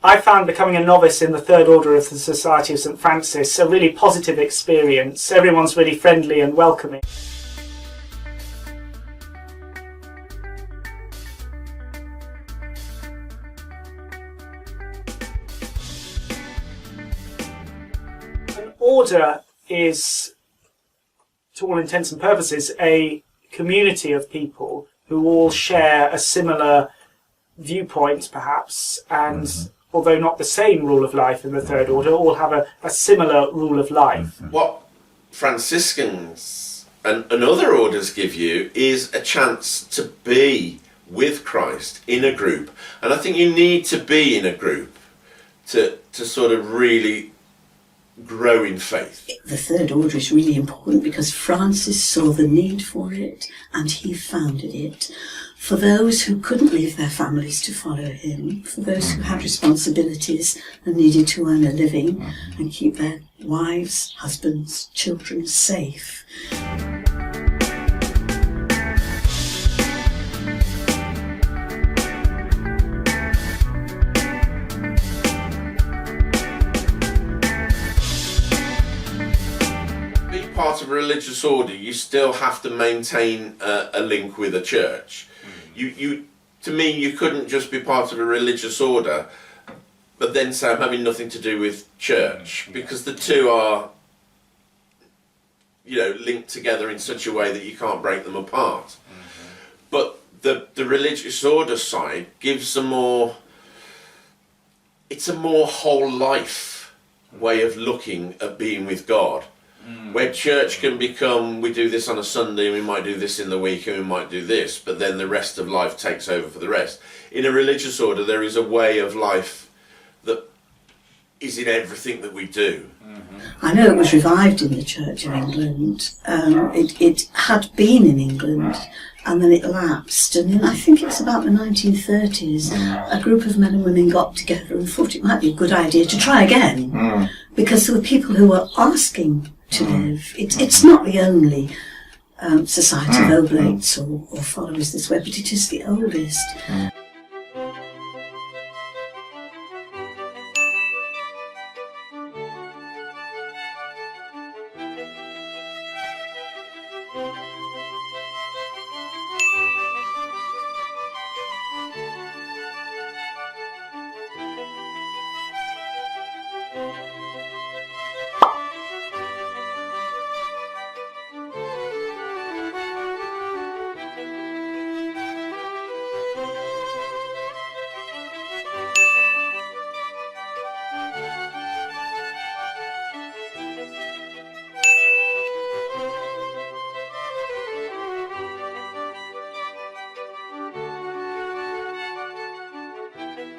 I found becoming a novice in the Third Order of the Society of St Francis a really positive experience. Everyone's really friendly and welcoming. An order is, to all intents and purposes, a community of people who all share a similar viewpoint, perhaps, and although not the same rule of life in the Third Order, all have a similar rule of life. What Franciscans and other orders give you is a chance to be with Christ in a group. And I think you need to be in a group to sort of really grow in faith. The Third Order is really important because Francis saw the need for it and he founded it for those who couldn't leave their families to follow him, for those who had responsibilities and needed to earn a living and keep their wives, husbands, children safe. Part of a religious order, you still have to maintain a link with a church. To me, you couldn't just be part of a religious order, but then say I'm having nothing to do with church, because the two are, linked together in such a way that you can't break them apart. But the religious order side gives it's a more whole life way of looking at being with God. Where church can become, we do this on a Sunday and we might do this in the week and we might do this, but then the rest of life takes over for the rest. In a religious order, there is a way of life that is in everything that we do. I know it was revived in the Church of England. It had been in England and then it lapsed, and I think it's about the 1930s a group of men and women got together and thought it might be a good idea to try again, because there were people who were asking to live. It's not the only society of oblates or followers this way, but it is the oldest.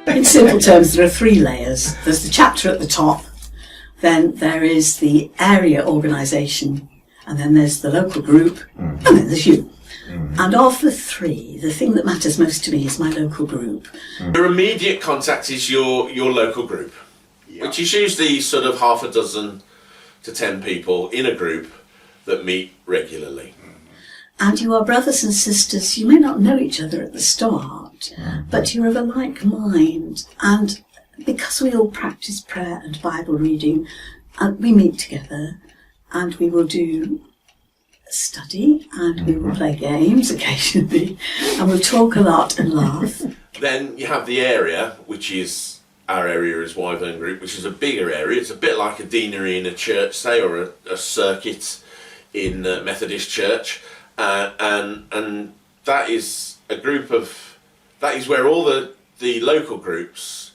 In simple terms, there are three layers. There's the chapter at the top, then there is the area organisation, and then there's the local group, and then there's you. And of the three, the thing that matters most to me is my local group. Your immediate contact is your local group, which is usually sort of half a dozen to 10 people in a group that meet regularly. And you are brothers and sisters. You may not know each other at the start, but you're of a like mind. And because we all practice prayer and Bible reading, we meet together and we will do study and we will play games occasionally and we'll talk a lot and laugh. Then you have the area, which is, our area is Wyvern Group, which is a bigger area. It's a bit like a deanery in a church, say, or a circuit in a Methodist church. And that is a group of, that is where all the local groups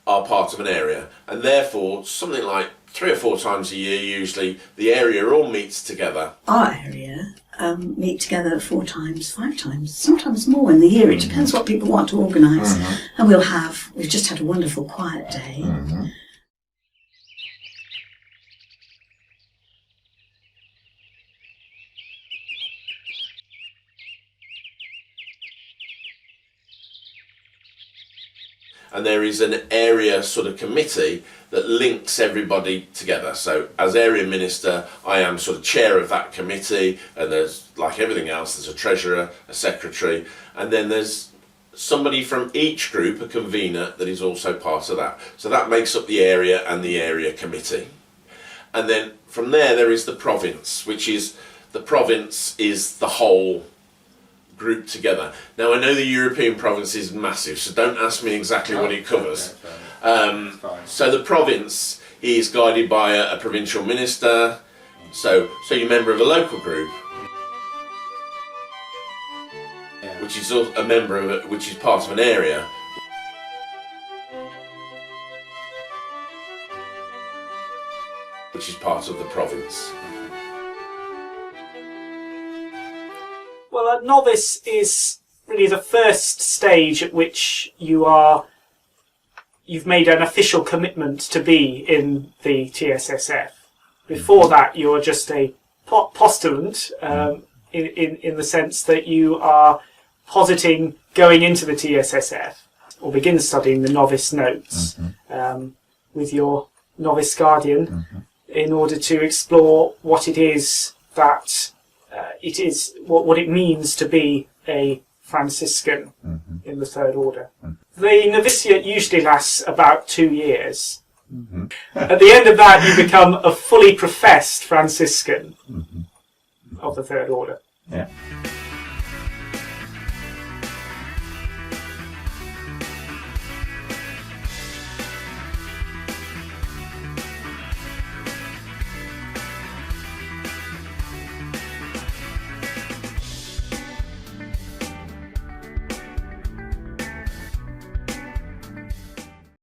are part of an area, and therefore something like 3 or 4 times a year usually the area all meets together. Our area meet together 4 times, 5 times, sometimes more in the year. It depends what people want to organise. And we've just had a wonderful quiet day. And there is an area sort of committee that links everybody together. So as area minister, I am sort of chair of that committee, and there's, like everything else, there's a treasurer, a secretary, and then there's somebody from each group, a convener, that is also part of that. So that makes up the area and the area committee. And then from there is the province, which is, the province is the whole group together. Now I know the European province is massive, so don't ask me exactly what it covers. So the province is guided by a provincial minister, so you're a member of a local group, which is a member of it, which is part of an area. Which is part of the province. Well, a novice is really the first stage at which you've made an official commitment to be in the TSSF. Before that, you're just a postulant, in the sense that you are positing going into the TSSF, or begin studying the novice notes with your novice guardian, in order to explore what it is that what it means to be a Franciscan in the Third Order. The novitiate usually lasts about 2 years. At the end of that, you become a fully professed Franciscan of the Third Order. Yeah.